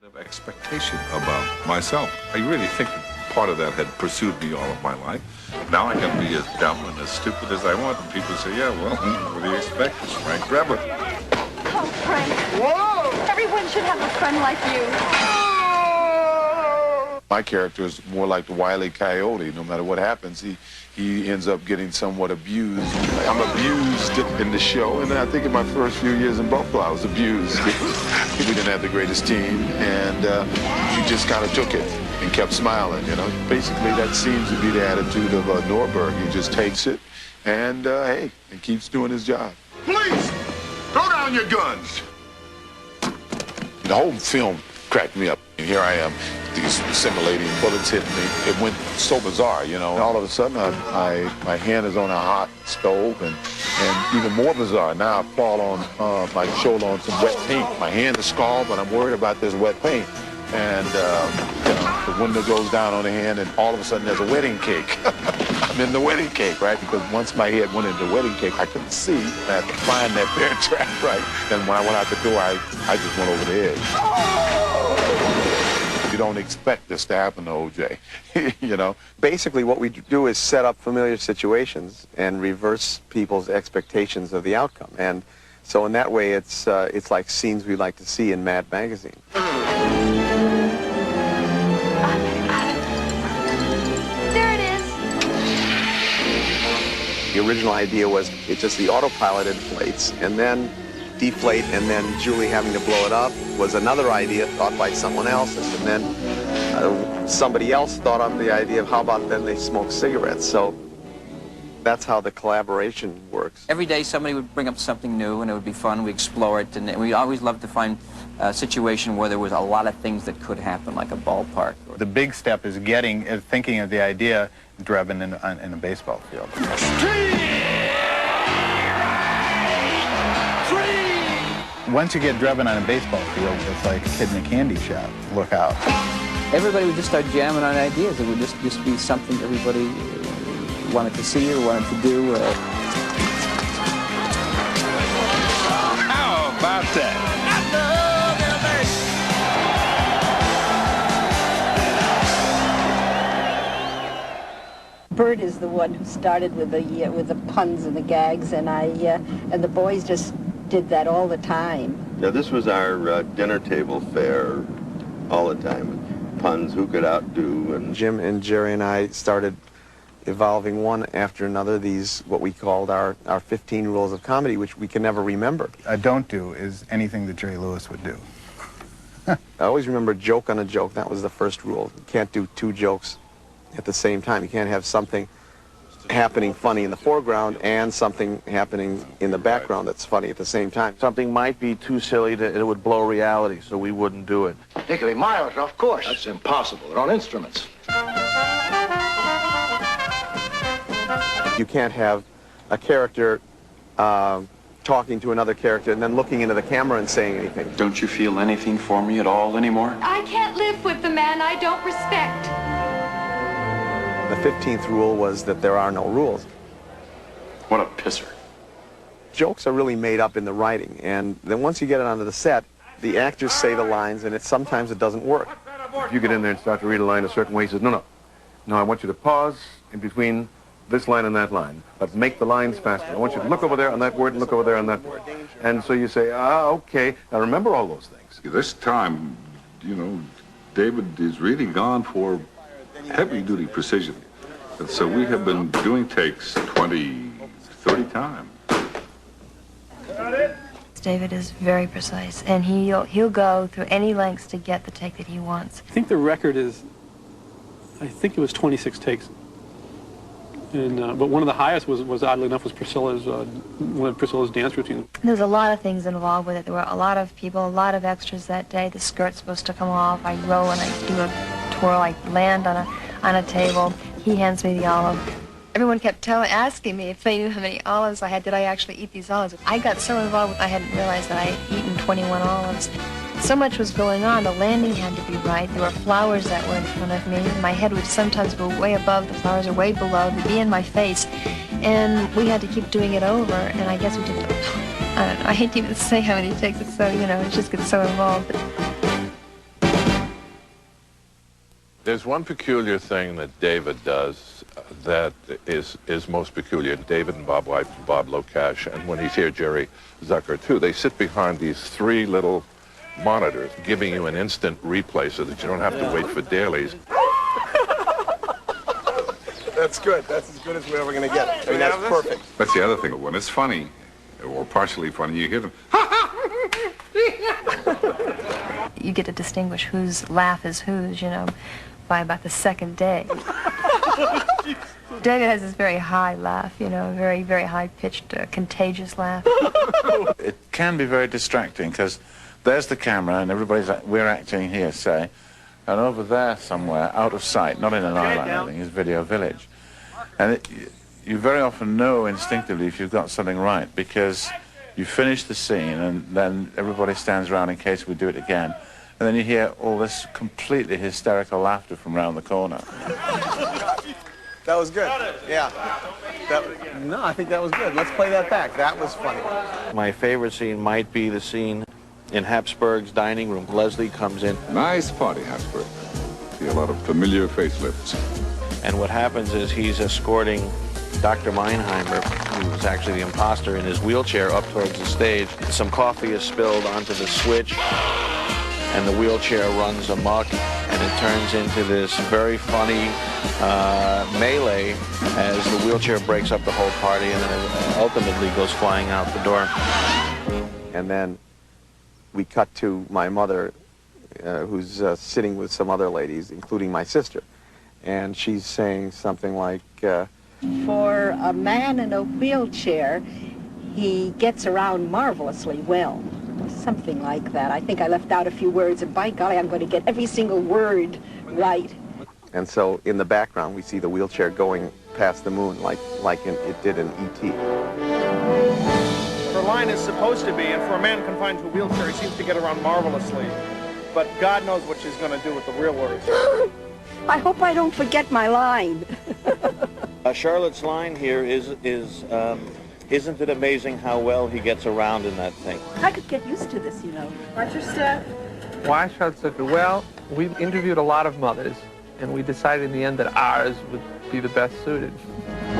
Expectation about myself. I really think that part of that had pursued me all of my life. Now I can be as dumb and as stupid as I want, and people say, yeah, well, what do you expect? It's Frank Drebin. Oh, Frank. Whoa! Everyone should have a friend like you. My character is more like the Wile E. Coyote. No matter what happens, he ends up getting somewhat abused. I'm abused in the show, and I think in my first few years in Buffalo, I was abused. We didn't have the greatest team, and you just kind of took it and kept smiling, you know. Basically, that seems to be the attitude of Norberg. He just takes it and, hey, and keeps doing his job. Police! Throw down your guns! The whole film cracked me up. And here I am, these simulating bullets hit me. It went so bizarre, you know. All of a sudden, my hand is on a hot stove, and even more bizarre, now I fall on my shoulder on some wet paint. My hand is scalded, but I'm worried about this wet paint. And you know, the window goes down on the hand, and all of a sudden there's a wedding cake. I'm in the wedding cake, right? Because once my head went into the wedding cake, I couldn't see. I had to find that bear trap, right? Then when I went out the door, I just went over the edge. You don't expect this to happen to OJ, you know? Basically, what we do is set up familiar situations and reverse people's expectations of the outcome. And so in that way, it's like scenes we like to see in Mad Magazine. There it is. The original idea was it's just the autopilot inflates and then deflate, and then Julie having to blow it up was another idea thought by someone else, and then somebody else thought up the idea of how about then they smoke cigarettes. So that's how the collaboration works. Every day somebody would bring up something new and it would be fun. We explore it, and we always loved to find a situation where there was a lot of things that could happen, like a ballpark. The big step is thinking of the idea, Drebin in a baseball field. Once you get Drebin on a baseball field, it's like a kid in a candy shop. Look out. Everybody would just start jamming on ideas. It would just be something everybody wanted to see or wanted to do. How about that? Bert is the one who started with the puns and the gags, and and the boys just did that all the time. Now, this was our dinner table fare all the time. Puns, who could outdo, and Jim and Jerry and I started evolving one after another these, what we called our 15 rules of comedy, which we can never remember. Don't do is anything that Jerry Lewis would do. I always remember joke on a joke. That was the first rule. You can't do two jokes at the same time. You can't have something happening funny in the foreground and something happening in the background that's funny at the same time. Something might be too silly that it would blow reality, so we wouldn't do it. Particularly miles, of course. That's impossible. They're on instruments. You can't have a character talking to another character and then looking into the camera and saying anything. Don't you feel anything for me at all anymore? I can't live with the man I don't respect. The 15th rule was that there are no rules. What a pisser. Jokes are really made up in the writing, and then once you get it onto the set, the actors say the lines, and sometimes it doesn't work. If you get in there and start to read a line a certain way, he says, no, I want you to pause in between this line and that line. Let's make the lines faster. I want you to look over there on that word and look over there on that word. And so you say, okay. Now remember all those things. This time, you know, David is really gone for heavy-duty precision. And so we have been doing takes 20, 30 times. David is very precise, and he'll go through any lengths to get the take that he wants. I think the record is, I think it was 26 takes. And but one of the highest was oddly enough was one of Priscilla's dance routines. There's a lot of things involved with it. There were a lot of people, a lot of extras that day. The skirt's supposed to come off. I roll and I do a twirl. I land on a table. He hands me the olive. Everyone kept asking me if they knew how many olives I had. Did I actually eat these olives? I got so involved I hadn't realized that I had eaten 21 olives. So much was going on. The landing had to be right. There were flowers that were in front of me. My head would sometimes go way above the flowers or way below. They'd be in my face. And we had to keep doing it over. And I guess we did, I don't know, I hate to even say how many takes. It's so, it just gets so involved. There's one peculiar thing that David does that is most peculiar. David and Bob White, Bob Locash, and when he's here, Jerry Zucker, too. They sit behind these three little monitors, giving you an instant replay so that you don't have to wait for dailies. That's good. That's as good as we're ever going to get. I mean, that's perfect. That's the other thing. When it's funny, or partially funny, you hear them. You get to distinguish whose laugh is whose, you know, by about the second day. David has this very high laugh, you know, very, very high-pitched, contagious laugh. It can be very distracting because there's the camera and we're acting here, say, and over there somewhere, out of sight, not in an island, I think, is Video Village. And you very often know instinctively if you've got something right because you finish the scene and then everybody stands around in case we do it again. And then you hear all this completely hysterical laughter from around the corner. That was good. Yeah. No, I think that was good. Let's play that back. That was funny. My favorite scene might be the scene in Habsburg's dining room. Leslie comes in. Nice party, Habsburg. See a lot of familiar facelifts. And what happens is he's escorting Dr. Meinheimer, who's actually the imposter, in his wheelchair up towards the stage. Some coffee is spilled onto the switch, and the wheelchair runs amok, and it turns into this very funny melee as the wheelchair breaks up the whole party and then ultimately goes flying out the door. And then we cut to my mother, who's sitting with some other ladies, including my sister. And she's saying something like, For a man in a wheelchair, he gets around marvelously well. Something like that. I think I left out a few words, and by golly, I'm going to get every single word right. and so in the background we see the wheelchair going past the moon like it did in E.T. Her line is supposed to be, and for a man confined to a wheelchair, he seems to get around marvelously. But God knows what she's going to do with the real words. I hope I don't forget my line. Charlotte's line here is isn't it amazing how well he gets around in that thing? I could get used to this, you know. Watch your step. Why Charlotte Zucker? Well, we interviewed a lot of mothers, and we decided in the end that ours would be the best suited.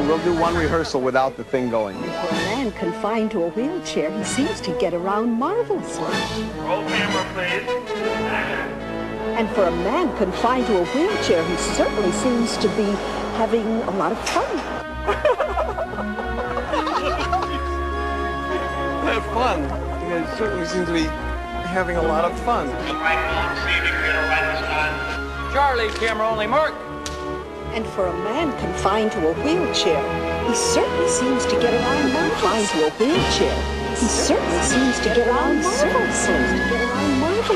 We'll do one rehearsal without the thing going. For a man confined to a wheelchair, he seems to get around marvelously. Roll camera, please. And for a man confined to a wheelchair, he certainly seems to be having a lot of fun. Have fun. He certainly seems to be having a lot of fun. Charlie, camera only, Mark. And for a man confined to a wheelchair, he certainly seems to get around confined to a wheelchair. He certainly seems to get around marvelously.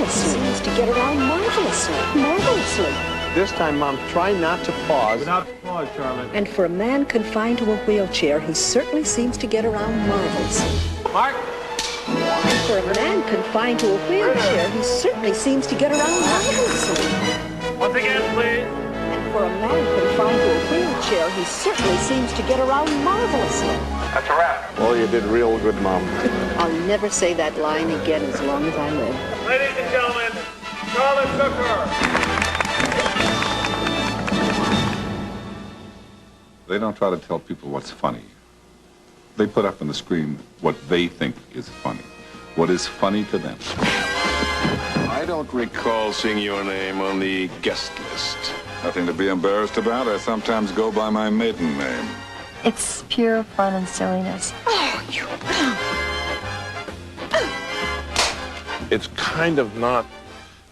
Seems to get around marvelously. This time, Mom, try not to pause. Without pause, Charlie. And for a man confined to a wheelchair, he certainly seems to get around marvelously. Mark. And for a man confined to a wheelchair, he certainly seems to get around marvelously. Once again, please. And for a man confined to a wheelchair, he certainly seems to get around marvelously. That's a wrap. Well, you did real good, Mom. I'll never say that line again as long as I live. Ladies and gentlemen, Charlotte Zucker. They don't try to tell people what's funny. They put up on the screen what they think is funny, what is funny to them. I don't recall seeing your name on the guest list. Nothing to be embarrassed about. I sometimes go by my maiden name. It's pure fun and silliness. It's kind of not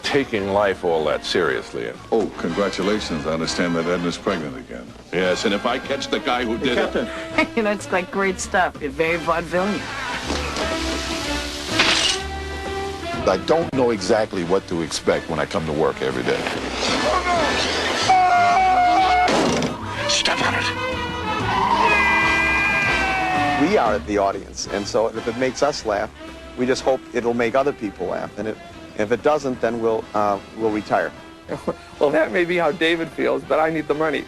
taking life all that seriously. Oh, congratulations. I understand that Edna's pregnant again. Yes, and if I catch the guy who did it... You know, it's like great stuff. You're very vaudevillian. I don't know exactly what to expect when I come to work every day. Step on it. We are the audience, and so if it makes us laugh, we just hope it'll make other people laugh. And if it doesn't, then we'll retire. Well, that may be how David feels, but I need the money.